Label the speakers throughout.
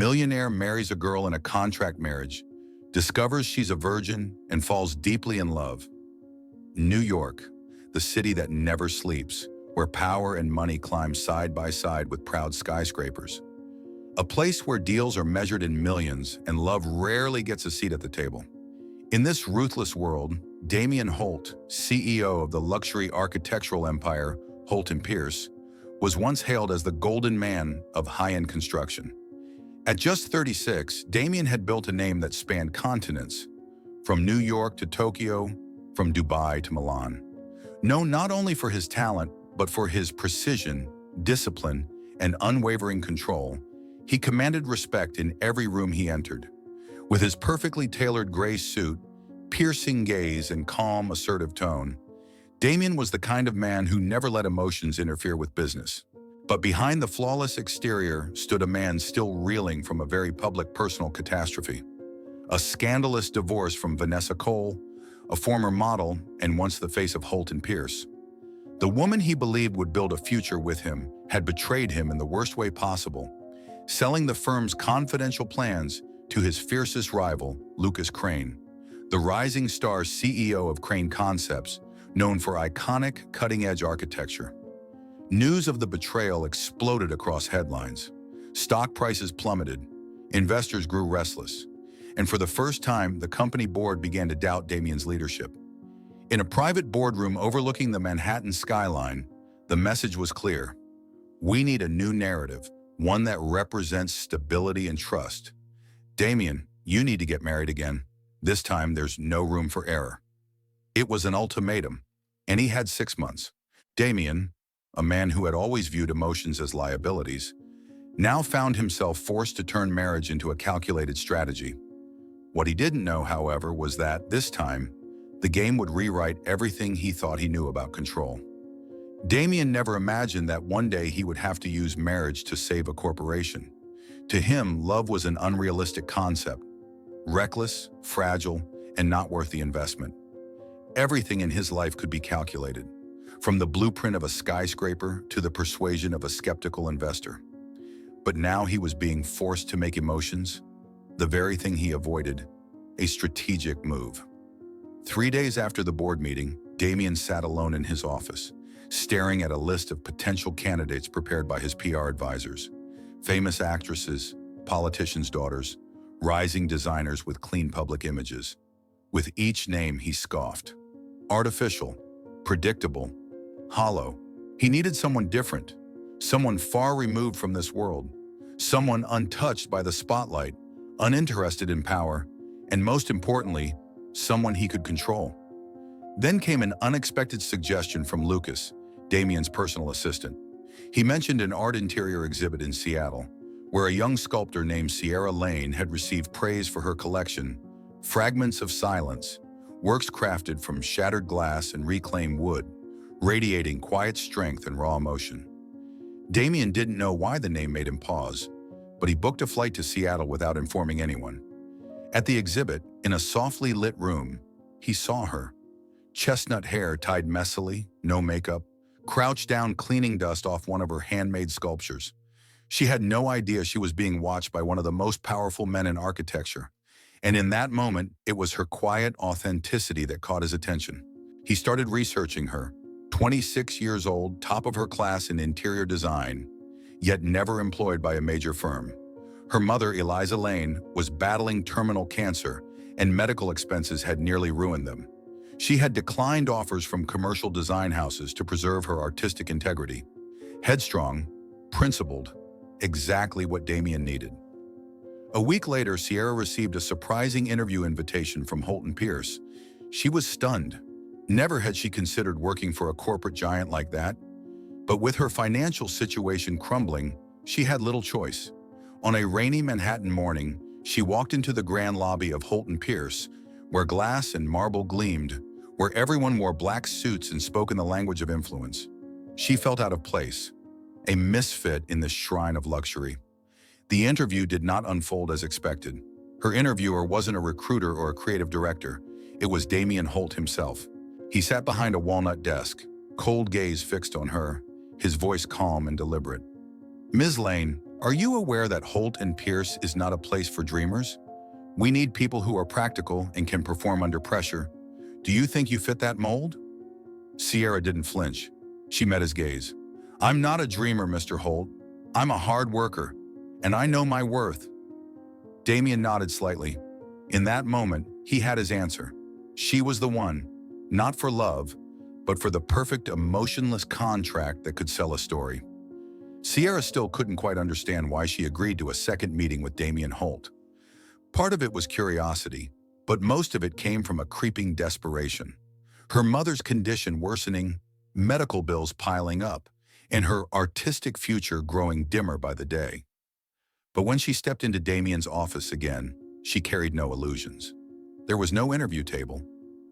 Speaker 1: millionaire marries a girl in a contract marriage, discovers she's a virgin, and falls deeply in love. New York, the city that never sleeps, where power and money climb side by side with proud skyscrapers. A place where deals are measured in millions and love rarely gets a seat at the table. In this ruthless world, Damien Holt, CEO of the luxury architectural empire Holt & Pierce, was once hailed as the golden man of high-end construction. At just 36, Damien had built a name that spanned continents, from New York to Tokyo, from Dubai to Milan. Known not only for his talent, but for his precision, discipline, and unwavering control, he commanded respect in every room he entered. With his perfectly tailored gray suit, piercing gaze, and calm, assertive tone, Damien was the kind of man who never let emotions interfere with business. But behind the flawless exterior stood a man still reeling from a very public personal catastrophe. A scandalous divorce from Vanessa Cole, a former model and once the face of Holt & Pierce. The woman he believed would build a future with him had betrayed him in the worst way possible, selling the firm's confidential plans to his fiercest rival, Lucas Crane, the rising star CEO of Crane Concepts, known for iconic, cutting-edge architecture. News of the betrayal exploded across headlines. Stock prices plummeted, investors grew restless, and for the first time, the company board began to doubt Damien's leadership. In a private boardroom overlooking the Manhattan skyline, the message was clear. We need a new narrative, one that represents stability and trust. Damien, you need to get married again. This time, there's no room for error. It was an ultimatum, and he had 6 months. Damien, a man who had always viewed emotions as liabilities, now found himself forced to turn marriage into a calculated strategy. What he didn't know, however, was that, this time, the game would rewrite everything he thought he knew about control. Damien never imagined that one day he would have to use marriage to save a corporation. To him, love was an unrealistic concept, reckless, fragile, and not worth the investment. Everything in his life could be calculated, from the blueprint of a skyscraper to the persuasion of a skeptical investor. But now he was being forced to make emotions, the very thing he avoided, a strategic move. 3 days after the board meeting, Damien sat alone in his office, staring at a list of potential candidates prepared by his PR advisors. Famous actresses, politicians' daughters, rising designers with clean public images. With each name, he scoffed. Artificial, predictable, hollow. He needed someone different, someone far removed from this world, someone untouched by the spotlight, uninterested in power, and most importantly, someone he could control. Then came an unexpected suggestion from Lucas, Damien's personal assistant. He mentioned an art interior exhibit in Seattle, where a young sculptor named Sierra Lane had received praise for her collection, Fragments of Silence, works crafted from shattered glass and reclaimed wood, radiating quiet strength and raw emotion. Damien didn't know why the name made him pause, but he booked a flight to Seattle without informing anyone. At the exhibit, in a softly lit room, he saw her. Chestnut hair tied messily, no makeup, crouched down cleaning dust off one of her handmade sculptures. She had no idea she was being watched by one of the most powerful men in architecture. And in that moment, it was her quiet authenticity that caught his attention. He started researching her, 26 years old, top of her class in interior design, yet never employed by a major firm. Her mother, Eliza Lane, was battling terminal cancer, and medical expenses had nearly ruined them. She had declined offers from commercial design houses to preserve her artistic integrity. Headstrong, principled, exactly what Damien needed. A week later, Sierra received a surprising interview invitation from Holt & Pierce. She was stunned. Never had she considered working for a corporate giant like that. But with her financial situation crumbling, she had little choice. On a rainy Manhattan morning, she walked into the grand lobby of Holt & Pierce, where glass and marble gleamed, where everyone wore black suits and spoke in the language of influence. She felt out of place, a misfit in this shrine of luxury. The interview did not unfold as expected. Her interviewer wasn't a recruiter or a creative director. It was Damien Holt himself. He sat behind a walnut desk, cold gaze fixed on her, his voice calm and deliberate. Ms. Lane, are you aware that Holt and Pierce is not a place for dreamers? We need people who are practical and can perform under pressure. Do you think you fit that mold? Sierra didn't flinch. She met his gaze. I'm not a dreamer, Mr. Holt. I'm a hard worker, and I know my worth. Damien nodded slightly. In that moment, he had his answer. She was the one, not for love, but for the perfect emotionless contract that could sell a story. Sierra still couldn't quite understand why she agreed to a second meeting with Damien Holt. Part of it was curiosity, but most of it came from a creeping desperation. Her mother's condition worsening, medical bills piling up, and her artistic future growing dimmer by the day. But when she stepped into Damien's office again, she carried no illusions. There was no interview table,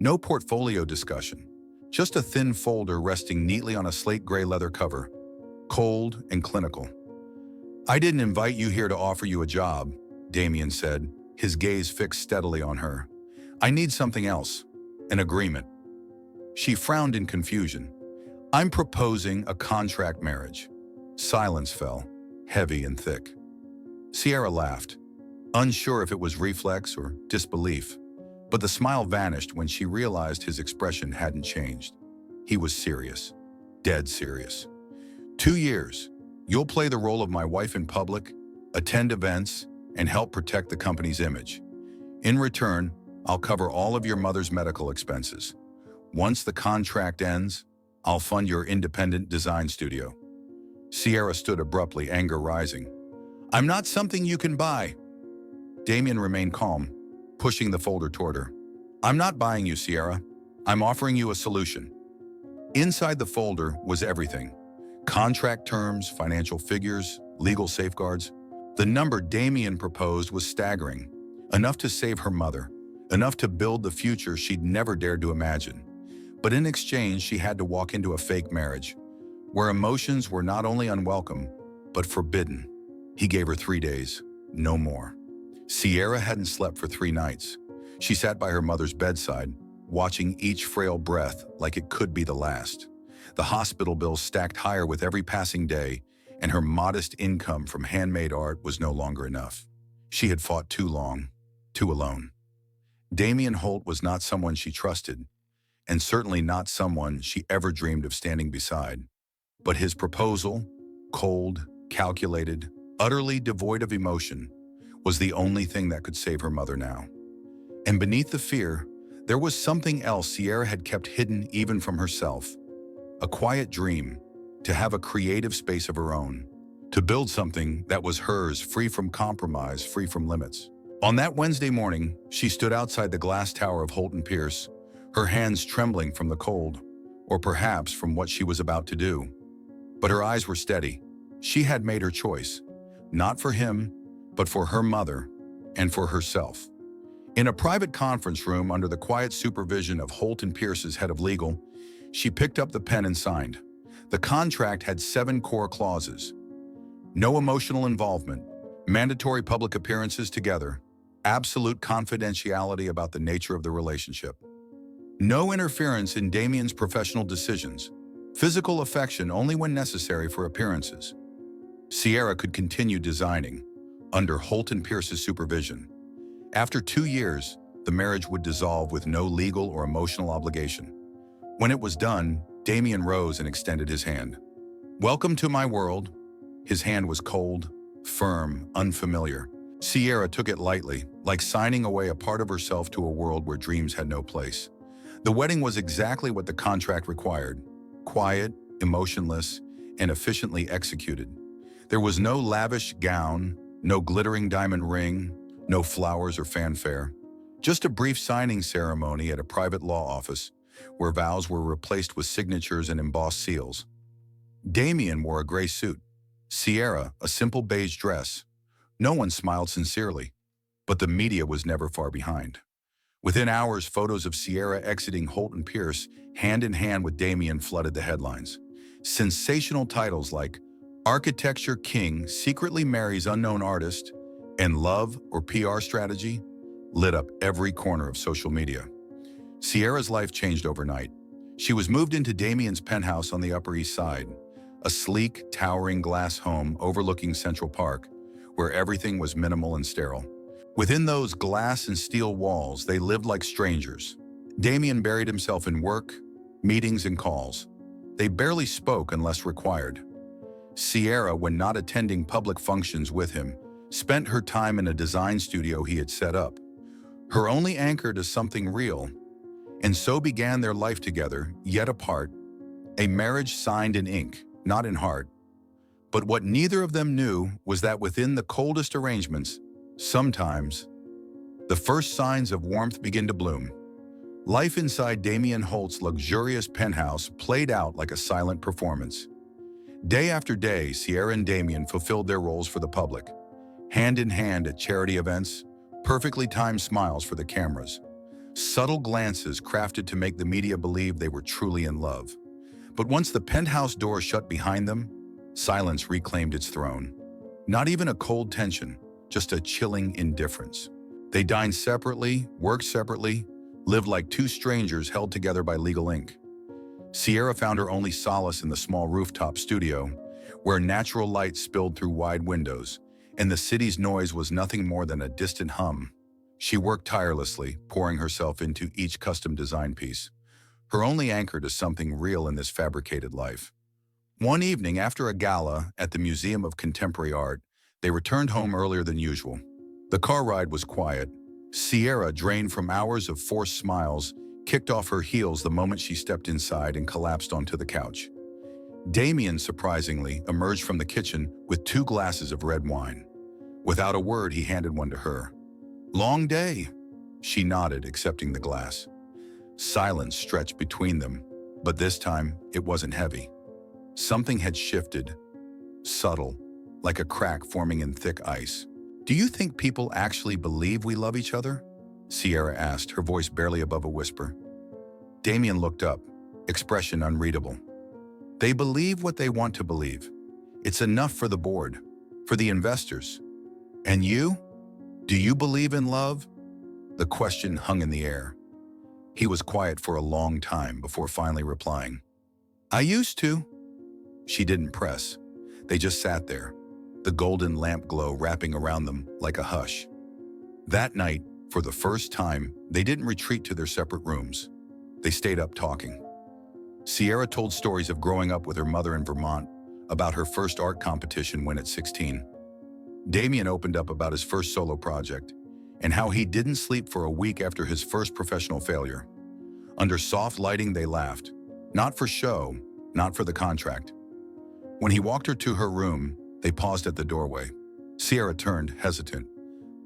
Speaker 1: no portfolio discussion, just a thin folder resting neatly on a slate gray leather cover, cold and clinical. I didn't invite you here to offer you a job, Damien said, his gaze fixed steadily on her. I need something else, an agreement. She frowned in confusion. I'm proposing a contract marriage. Silence fell, heavy and thick. Sierra laughed, unsure if it was reflex or disbelief, but the smile vanished when she realized his expression hadn't changed. He was serious, dead serious. 2 years, you'll play the role of my wife in public, attend events, and help protect the company's image. In return, I'll cover all of your mother's medical expenses. Once the contract ends, I'll fund your independent design studio. Sierra stood abruptly, anger rising. I'm not something you can buy. Damien remained calm, pushing the folder toward her. I'm not buying you, Sierra. I'm offering you a solution. Inside the folder was everything. Contract terms, financial figures, legal safeguards. The number Damien proposed was staggering. Enough to save her mother. Enough to build the future she'd never dared to imagine. But in exchange, she had to walk into a fake marriage, where emotions were not only unwelcome, but forbidden. He gave her 3 days, no more. Sierra hadn't slept for 3 nights. She sat by her mother's bedside, watching each frail breath like it could be the last. The hospital bills stacked higher with every passing day, and her modest income from handmade art was no longer enough. She had fought too long, too alone. Damien Holt was not someone she trusted, and certainly not someone she ever dreamed of standing beside. But his proposal, cold, calculated, utterly devoid of emotion, was the only thing that could save her mother now. And beneath the fear, there was something else Sierra had kept hidden even from herself. A quiet dream, to have a creative space of her own, to build something that was hers, free from compromise, free from limits. On that Wednesday morning, she stood outside the glass tower of Holt and Pierce, her hands trembling from the cold, or perhaps from what she was about to do. But her eyes were steady. She had made her choice, not for him, but for her mother and for herself. In a private conference room under the quiet supervision of Holt and Pierce's head of legal, she picked up the pen and signed. The contract had 7 core clauses. No emotional involvement, mandatory public appearances together, absolute confidentiality about the nature of the relationship. No interference in Damien's professional decisions, physical affection only when necessary for appearances. Sierra could continue designing, under Holt and Pierce's supervision. After 2 years, the marriage would dissolve with no legal or emotional obligation. When it was done, Damien rose and extended his hand. Welcome to my world. His hand was cold, firm, unfamiliar. Sierra took it lightly, like signing away a part of herself to a world where dreams had no place. The wedding was exactly what the contract required. Quiet, emotionless, and efficiently executed. There was no lavish gown, no glittering diamond ring, no flowers or fanfare. Just a brief signing ceremony at a private law office, where vows were replaced with signatures and embossed seals. Damien wore a gray suit. Sierra, a simple beige dress. No one smiled sincerely, but the media was never far behind. Within hours, photos of Sierra exiting Holt and Pierce, hand in hand with Damien, flooded the headlines. Sensational titles like Architecture King Secretly Marries Unknown Artist and Love or PR Strategy lit up every corner of social media. Sierra's life changed overnight. She was moved into Damien's penthouse on the Upper East Side, a sleek, towering glass home overlooking Central Park, where everything was minimal and sterile. Within those glass and steel walls, they lived like strangers. Damien buried himself in work, meetings, and calls. They barely spoke unless required. Sierra, when not attending public functions with him, spent her time in a design studio he had set up, her only anchor to something real. And so began their life together, yet apart, a marriage signed in ink, not in heart. But what neither of them knew was that within the coldest arrangements, sometimes, the first signs of warmth begin to bloom. Life inside Damien Holt's luxurious penthouse played out like a silent performance. Day after day, Sierra and Damien fulfilled their roles for the public, hand in hand at charity events, perfectly timed smiles for the cameras, subtle glances crafted to make the media believe they were truly in love. But once the penthouse door shut behind them, silence reclaimed its throne. Not even a cold tension, just a chilling indifference. They dined separately, worked separately, lived like two strangers held together by legal ink. Sierra found her only solace in the small rooftop studio, where natural light spilled through wide windows, and the city's noise was nothing more than a distant hum. She worked tirelessly, pouring herself into each custom design piece, her only anchor to something real in this fabricated life. One evening, after a gala at the Museum of Contemporary Art, they returned home earlier than usual. The car ride was quiet. Sierra, drained from hours of forced smiles, kicked off her heels the moment she stepped inside and collapsed onto the couch. Damien, surprisingly, emerged from the kitchen with 2 glasses of red wine. Without a word, he handed one to her. "Long day," she nodded, accepting the glass. Silence stretched between them, but this time it wasn't heavy. Something had shifted, subtle, like a crack forming in thick ice. "Do you think people actually believe we love each other?" Sierra asked, her voice barely above a whisper. Damien looked up, expression unreadable. "They believe what they want to believe. It's enough for the board, for the investors. And you? Do you believe in love?" The question hung in the air. He was quiet for a long time before finally replying. "I used to." She didn't press. They just sat there, the golden lamp glow wrapping around them like a hush. That night, for the first time, they didn't retreat to their separate rooms. They stayed up talking. Sierra told stories of growing up with her mother in Vermont, about her first art competition win at 16. Damien opened up about his first solo project, and how he didn't sleep for a week after his first professional failure. Under soft lighting, they laughed. Not for show, not for the contract. When he walked her to her room, they paused at the doorway. Sierra turned, hesitant.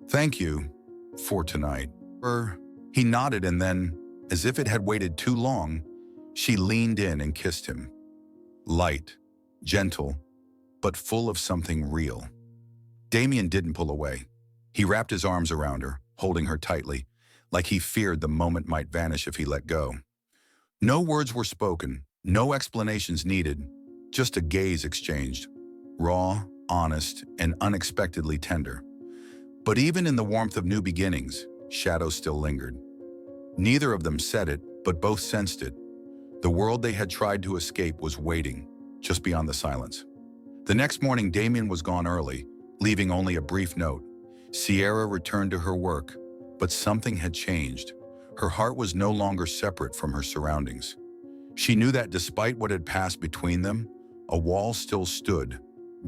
Speaker 1: "Thank you for tonight." He nodded, and then, as if it had waited too long, she leaned in and kissed him. Light, gentle, but full of something real. Damien didn't pull away. He wrapped his arms around her, holding her tightly, like he feared the moment might vanish if he let go. No words were spoken, no explanations needed, just a gaze exchanged, raw, honest, and unexpectedly tender. But even in the warmth of new beginnings, shadows still lingered. Neither of them said it, but both sensed it. The world they had tried to escape was waiting, just beyond the silence. The next morning, Damien was gone early, leaving only a brief note. Sierra returned to her work, but something had changed. Her heart was no longer separate from her surroundings. She knew that despite what had passed between them, a wall still stood,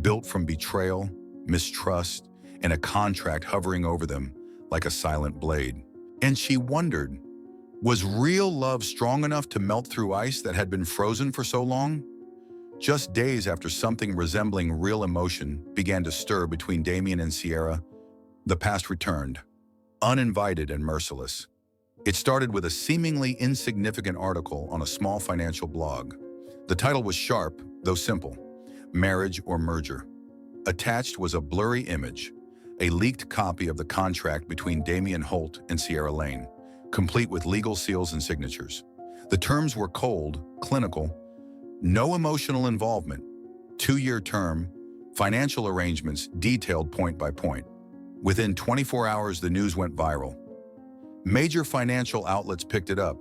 Speaker 1: built from betrayal, mistrust, and a contract hovering over them like a silent blade. And she wondered, was real love strong enough to melt through ice that had been frozen for so long? Just days after something resembling real emotion began to stir between Damien and Sierra, the past returned, uninvited and merciless. It started with a seemingly insignificant article on a small financial blog. The title was sharp, though simple: Marriage or Merger. Attached was a blurry image, a leaked copy of the contract between Damien Holt and Sierra Lane, complete with legal seals and signatures. The terms were cold, clinical, no emotional involvement, 2-year term, financial arrangements detailed point by point. Within 24 hours, the news went viral. Major financial outlets picked it up.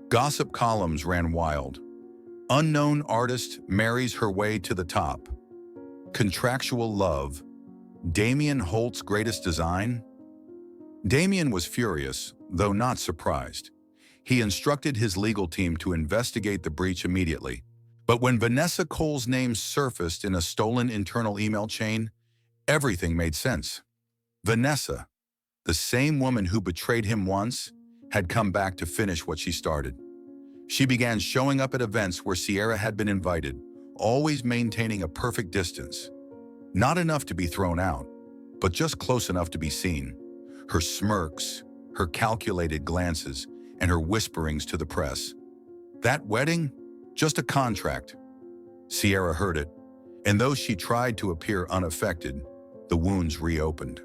Speaker 1: Gossip columns ran wild. Unknown artist marries her way to the top. Contractual love. Damien Holt's greatest design? Damien was furious, though not surprised. He instructed his legal team to investigate the breach immediately. But when Vanessa Cole's name surfaced in a stolen internal email chain, everything made sense. Vanessa, the same woman who betrayed him once, had come back to finish what she started. She began showing up at events where Sierra had been invited, always maintaining a perfect distance. Not enough to be thrown out, but just close enough to be seen. Her smirks, her calculated glances, and her whisperings to the press. That wedding? Just a contract. Sierra heard it, and though she tried to appear unaffected, the wounds reopened.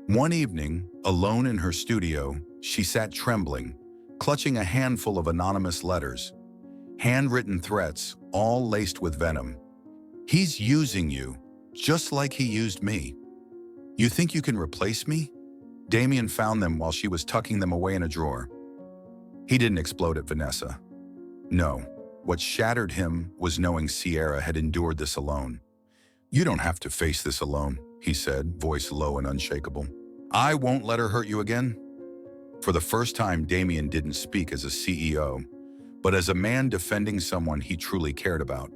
Speaker 1: One evening, alone in her studio, she sat trembling, clutching a handful of anonymous letters. Handwritten threats, all laced with venom. He's using you, just like he used me. You think you can replace me? Damien found them while she was tucking them away in a drawer. He didn't explode at Vanessa. No, what shattered him was knowing Sierra had endured this alone. You don't have to face this alone, he said, voice low and unshakable. I won't let her hurt you again. For the first time, Damien didn't speak as a CEO, but as a man defending someone he truly cared about.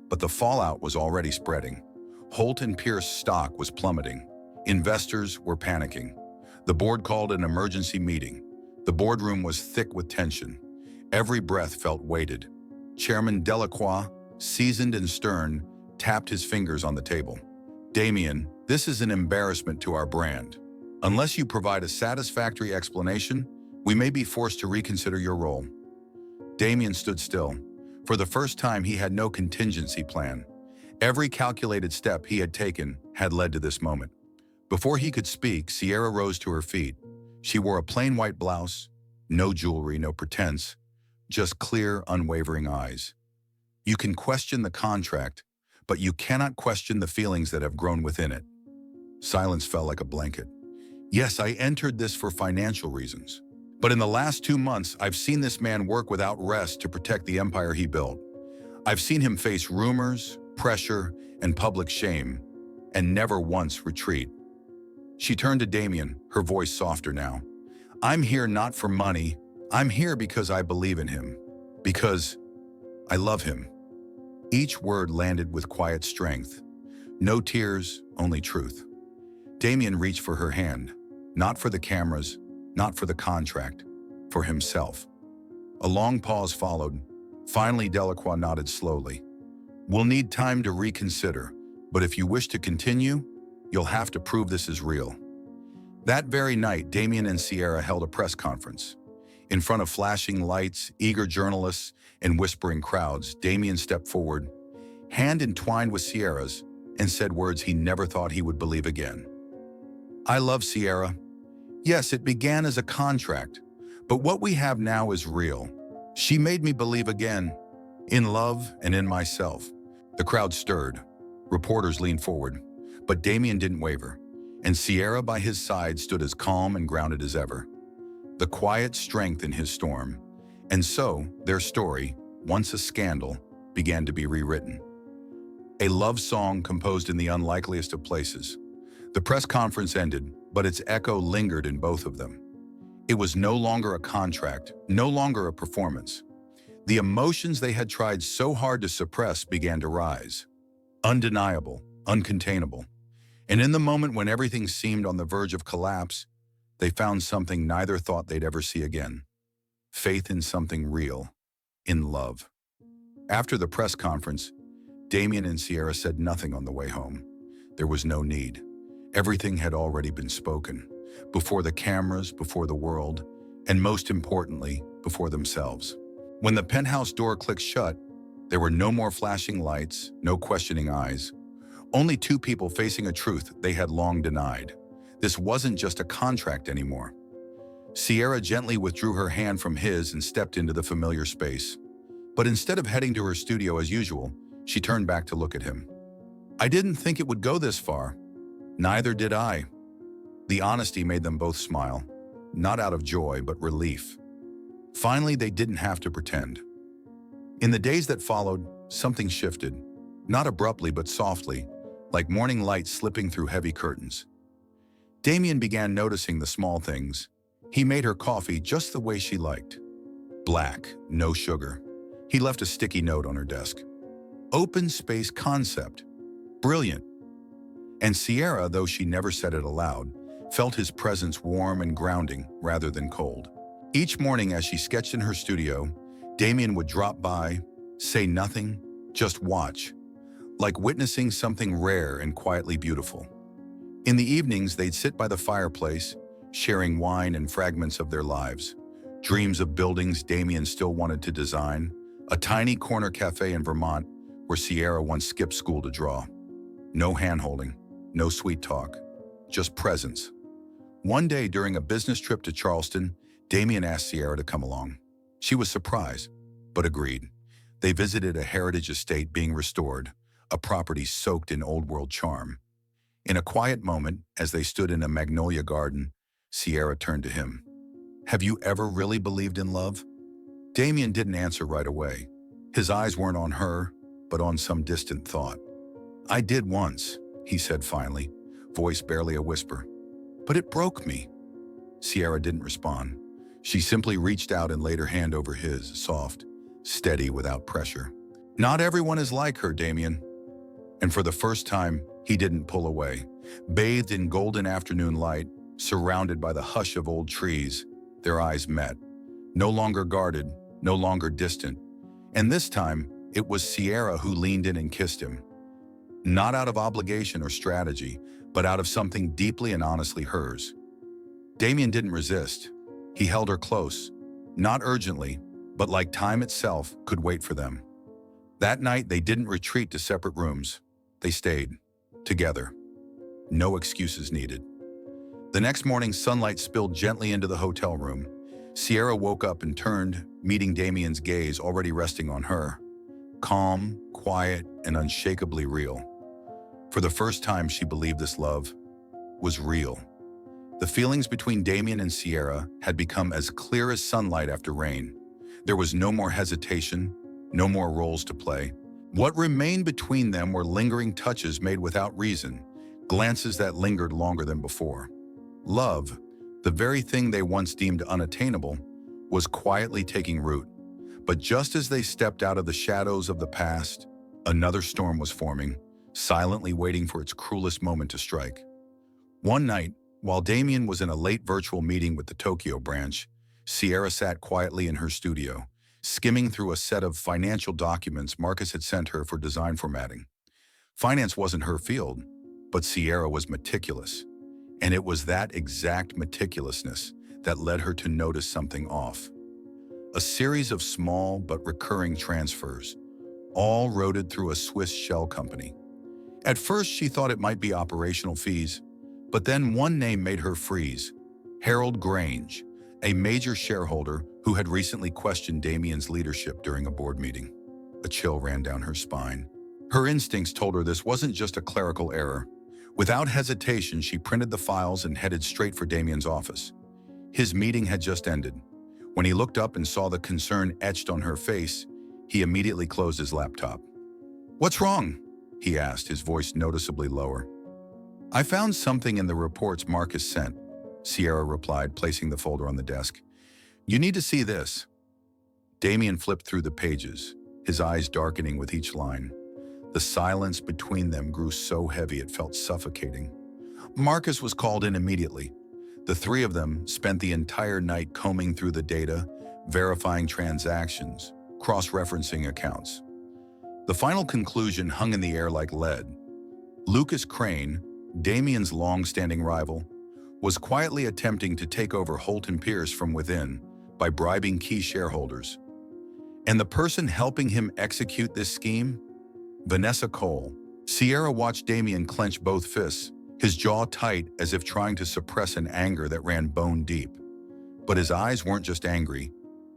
Speaker 1: But the fallout was already spreading. Holt & Pierce stock was plummeting. Investors were panicking. The board called an emergency meeting. The boardroom was thick with tension. Every breath felt weighted. Chairman Delacroix, seasoned and stern, tapped his fingers on the table. Damien, this is an embarrassment to our brand. Unless you provide a satisfactory explanation, we may be forced to reconsider your role. Damien stood still. For the first time, he had no contingency plan. Every calculated step he had taken had led to this moment. Before he could speak, Sierra rose to her feet. She wore a plain white blouse, no jewelry, no pretense, just clear, unwavering eyes. You can question the contract, but you cannot question the feelings that have grown within it. Silence fell like a blanket. Yes, I entered this for financial reasons. But in the last 2 months, I've seen this man work without rest to protect the empire he built. I've seen him face rumors, pressure, and public shame, and never once retreat. She turned to Damien, her voice softer now. I'm here not for money. I'm here because I believe in him. Because I love him. Each word landed with quiet strength. No tears, only truth. Damien reached for her hand, not for the cameras, not for the contract, for himself. A long pause followed. Finally, Delacroix nodded slowly. We'll need time to reconsider, but if you wish to continue, you'll have to prove this is real. That very night, Damien and Sierra held a press conference. In front of flashing lights, eager journalists, and whispering crowds, Damien stepped forward, hand entwined with Sierra's, and said words he never thought he would believe again. I love Sierra. Yes, it began as a contract, but what we have now is real. She made me believe again, in love and in myself. The crowd stirred. Reporters leaned forward, but Damien didn't waver, and Sierra by his side stood as calm and grounded as ever. The quiet strength in his storm. And so, their story, once a scandal, began to be rewritten. A love song composed in the unlikeliest of places. The press conference ended, but its echo lingered in both of them. It was no longer a contract, no longer a performance. The emotions they had tried so hard to suppress began to rise. Undeniable, uncontainable. And in the moment when everything seemed on the verge of collapse, they found something neither thought they'd ever see again. Faith in something real, in love. After the press conference, Damien and Sierra said nothing on the way home. There was no need. Everything had already been spoken, before the cameras, before the world, and most importantly, before themselves. When the penthouse door clicked shut, there were no more flashing lights, no questioning eyes. Only two people facing a truth they had long denied. This wasn't just a contract anymore. Sierra gently withdrew her hand from his and stepped into the familiar space. But instead of heading to her studio as usual, she turned back to look at him. I didn't think it would go this far. Neither did I. The honesty made them both smile, not out of joy, but relief. Finally, they didn't have to pretend. In the days that followed, something shifted. Not abruptly, but softly, like morning light slipping through heavy curtains. Damien began noticing the small things. He made her coffee just the way she liked. Black, no sugar. He left a sticky note on her desk. Open space concept. Brilliant. And Sierra, though she never said it aloud, felt his presence warm and grounding rather than cold. Each morning as she sketched in her studio, Damien would drop by, say nothing, just watch, like witnessing something rare and quietly beautiful. In the evenings, they'd sit by the fireplace, sharing wine and fragments of their lives. Dreams of buildings Damien still wanted to design, a tiny corner cafe in Vermont where Sierra once skipped school to draw. No hand-holding, no sweet talk, just presence. One day during a business trip to Charleston, Damien asked Sierra to come along. She was surprised, but agreed. They visited a heritage estate being restored, a property soaked in old-world charm. In a quiet moment, as they stood in a magnolia garden, Sierra turned to him. "Have you ever really believed in love?" Damien didn't answer right away. His eyes weren't on her, but on some distant thought. "I did once," he said finally, voice barely a whisper. "But it broke me." Sierra didn't respond. She simply reached out and laid her hand over his, soft, steady, without pressure. "Not everyone is like her, Damien." And for the first time, he didn't pull away. Bathed in golden afternoon light, surrounded by the hush of old trees, their eyes met. No longer guarded, no longer distant. And this time, it was Sierra who leaned in and kissed him. Not out of obligation or strategy, but out of something deeply and honestly hers. Damien didn't resist. He held her close, not urgently, but like time itself could wait for them. That night, they didn't retreat to separate rooms. They stayed, together. No excuses needed. The next morning, sunlight spilled gently into the hotel room. Sierra woke up and turned, meeting Damien's gaze already resting on her. Calm, quiet, and unshakably real. For the first time, she believed this love was real. The feelings between Damien and Sierra had become as clear as sunlight after rain. There was no more hesitation, no more roles to play. What remained between them were lingering touches made without reason, glances that lingered longer than before. Love, the very thing they once deemed unattainable, was quietly taking root. But just as they stepped out of the shadows of the past, another storm was forming, silently waiting for its cruelest moment to strike. One night, while Damien was in a late virtual meeting with the Tokyo branch, Sierra sat quietly in her studio, skimming through a set of financial documents Marcus had sent her for design formatting. Finance wasn't her field, but Sierra was meticulous. And it was that exact meticulousness that led her to notice something off. A series of small but recurring transfers, all routed through a Swiss shell company. At first, she thought it might be operational fees, but then one name made her freeze: Harold Grange, a major shareholder who had recently questioned Damien's leadership during a board meeting. A chill ran down her spine. Her instincts told her this wasn't just a clerical error. Without hesitation, she printed the files and headed straight for Damien's office. His meeting had just ended. When he looked up and saw the concern etched on her face, he immediately closed his laptop. "What's wrong?" he asked, his voice noticeably lower. "I found something in the reports Marcus sent," Sierra replied, placing the folder on the desk. "You need to see this." Damien flipped through the pages, his eyes darkening with each line. The silence between them grew so heavy it felt suffocating. Marcus was called in immediately. The three of them spent the entire night combing through the data, verifying transactions, cross-referencing accounts. The final conclusion hung in the air like lead. Lucas Crane, Damien's long-standing rival, was quietly attempting to take over Holt & Pierce from within by bribing key shareholders. And the person helping him execute this scheme? Vanessa Cole. Sierra watched Damien clench both fists, his jaw tight as if trying to suppress an anger that ran bone deep. But his eyes weren't just angry.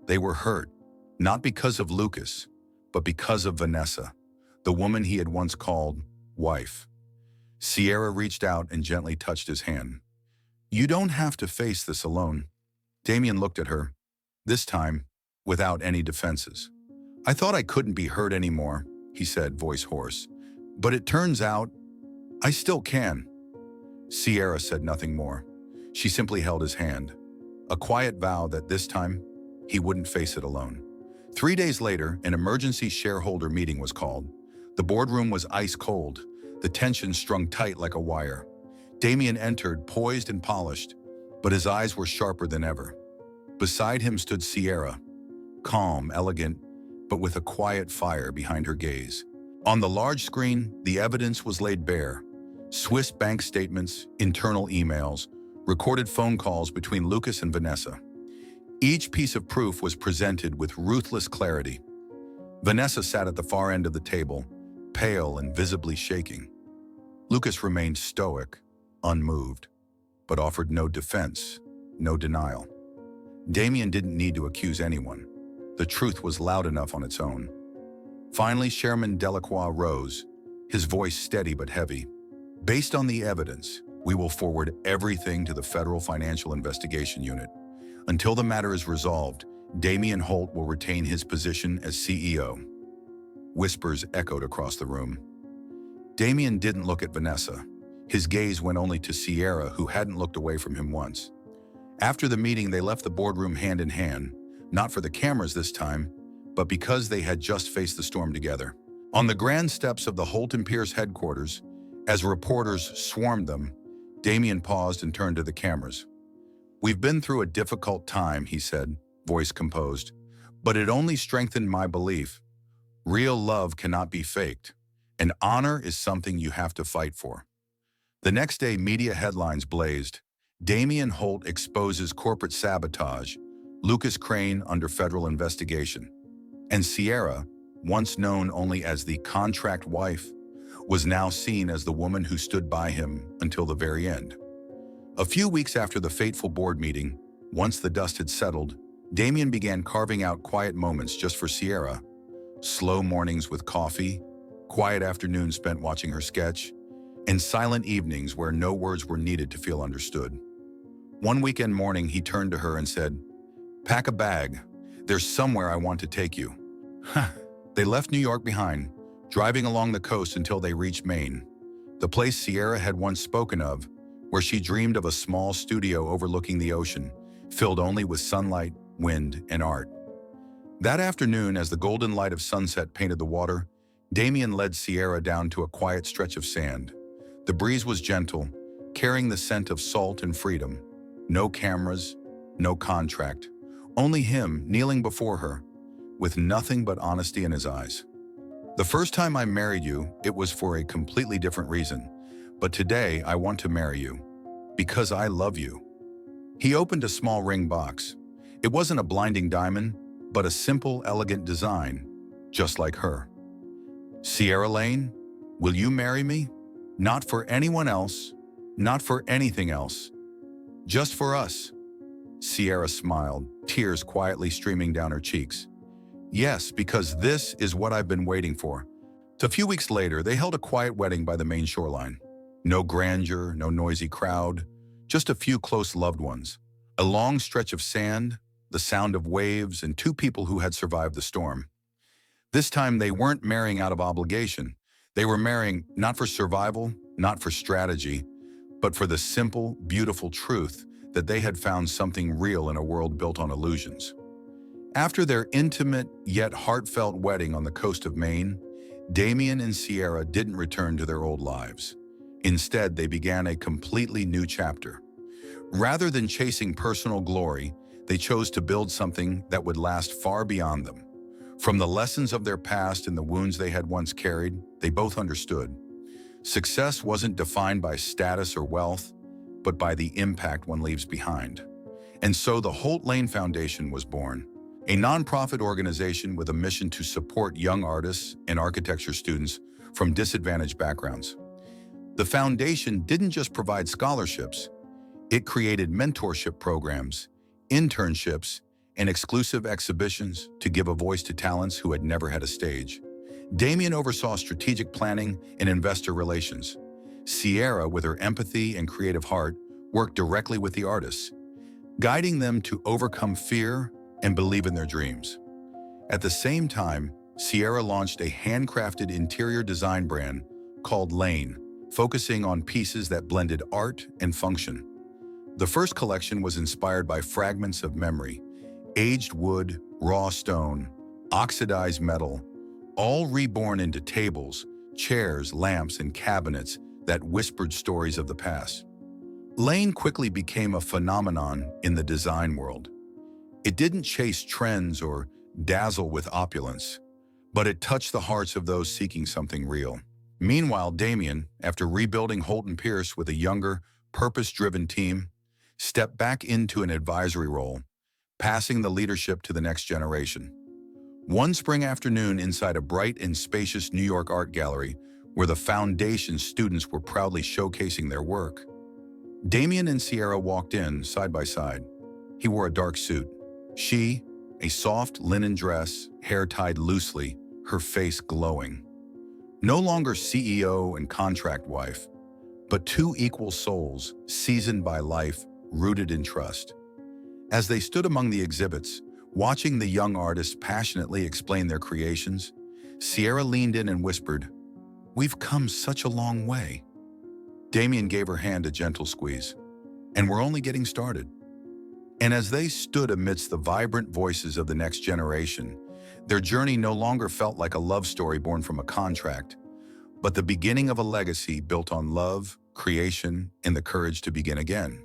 Speaker 1: They were hurt, not because of Lucas, but because of Vanessa, the woman he had once called wife. Sierra reached out and gently touched his hand. "You don't have to face this alone." Damien looked at her, this time without any defenses. "I thought I couldn't be hurt anymore," he said, voice hoarse. "But it turns out I still can." Sierra said nothing more. She simply held his hand, a quiet vow that this time he wouldn't face it alone. 3 days later, an emergency shareholder meeting was called. The boardroom was ice cold, the tension strung tight like a wire. Damien entered, poised and polished, but his eyes were sharper than ever. Beside him stood Sierra, calm, elegant, but with a quiet fire behind her gaze. On the large screen, the evidence was laid bare. Swiss bank statements, internal emails, recorded phone calls between Lucas and Vanessa. Each piece of proof was presented with ruthless clarity. Vanessa sat at the far end of the table, pale and visibly shaking. Lucas remained stoic, unmoved, but offered no defense, no denial. Damien didn't need to accuse anyone. The truth was loud enough on its own. Finally, Chairman Delacroix rose, his voice steady but heavy. "Based on the evidence, we will forward everything to the Federal Financial Investigation Unit. Until the matter is resolved, Damien Holt will retain his position as CEO." Whispers echoed across the room. Damien didn't look at Vanessa. His gaze went only to Sierra, who hadn't looked away from him once. After the meeting, they left the boardroom hand in hand, not for the cameras this time, but because they had just faced the storm together. On the grand steps of the Holt & Pierce headquarters, as reporters swarmed them, Damien paused and turned to the cameras. "We've been through a difficult time," he said, voice composed, "but it only strengthened my belief. Real love cannot be faked, and honor is something you have to fight for." The next day, media headlines blazed. Damien Holt exposes corporate sabotage, Lucas Crane under federal investigation. And Sierra, once known only as the contract wife, was now seen as the woman who stood by him until the very end. A few weeks after the fateful board meeting, once the dust had settled, Damien began carving out quiet moments just for Sierra. Slow mornings with coffee, quiet afternoons spent watching her sketch, and silent evenings where no words were needed to feel understood. One weekend morning, he turned to her and said, "Pack a bag. There's somewhere I want to take you." They left New York behind, driving along the coast until they reached Maine, the place Sierra had once spoken of, where she dreamed of a small studio overlooking the ocean, filled only with sunlight, wind, and art. That afternoon, as the golden light of sunset painted the water, Damien led Sierra down to a quiet stretch of sand. The breeze was gentle, carrying the scent of salt and freedom. No cameras, no contract, only him kneeling before her, with nothing but honesty in his eyes. "The first time I married you, it was for a completely different reason. But today, I want to marry you, because I love you." He opened a small ring box. It wasn't a blinding diamond, but a simple, elegant design, just like her. "Sierra Lane, will you marry me? Not for anyone else, not for anything else. Just for us." Sierra smiled, tears quietly streaming down her cheeks. "Yes, because this is what I've been waiting for." A few weeks later, they held a quiet wedding by the Maine shoreline. No grandeur, no noisy crowd, just a few close loved ones. A long stretch of sand, the sound of waves, and two people who had survived the storm. This time, they weren't marrying out of obligation. They were marrying not for survival, not for strategy, but for the simple, beautiful truth that they had found something real in a world built on illusions. After their intimate yet heartfelt wedding on the coast of Maine, Damien and Sierra didn't return to their old lives. Instead, they began a completely new chapter. Rather than chasing personal glory, they chose to build something that would last far beyond them. From the lessons of their past and the wounds they had once carried, they both understood. Success wasn't defined by status or wealth, but by the impact one leaves behind. And so the Holt Lane Foundation was born, a nonprofit organization with a mission to support young artists and architecture students from disadvantaged backgrounds. The foundation didn't just provide scholarships, it created mentorship programs, internships, and exclusive exhibitions to give a voice to talents who had never had a stage. Damien oversaw strategic planning and investor relations. Sierra, with her empathy and creative heart, worked directly with the artists, guiding them to overcome fear and believe in their dreams. At the same time, Sierra launched a handcrafted interior design brand called Lane, focusing on pieces that blended art and function. The first collection was inspired by fragments of memory, aged wood, raw stone, oxidized metal, all reborn into tables, chairs, lamps, and cabinets that whispered stories of the past. Lane quickly became a phenomenon in the design world. It didn't chase trends or dazzle with opulence, but it touched the hearts of those seeking something real. Meanwhile, Damien, after rebuilding Holt & Pierce with a younger, purpose-driven team, stepped back into an advisory role, passing the leadership to the next generation. One spring afternoon inside a bright and spacious New York art gallery where the foundation students were proudly showcasing their work, Damien and Sierra walked in side by side. He wore a dark suit. She, a soft linen dress, hair tied loosely, her face glowing. No longer CEO and contract wife, but two equal souls, seasoned by life, rooted in trust. As they stood among the exhibits, watching the young artists passionately explain their creations, Sierra leaned in and whispered, "We've come such a long way." Damien gave her hand a gentle squeeze. "And we're only getting started." And as they stood amidst the vibrant voices of the next generation, their journey no longer felt like a love story born from a contract, but the beginning of a legacy built on love, creation, and the courage to begin again.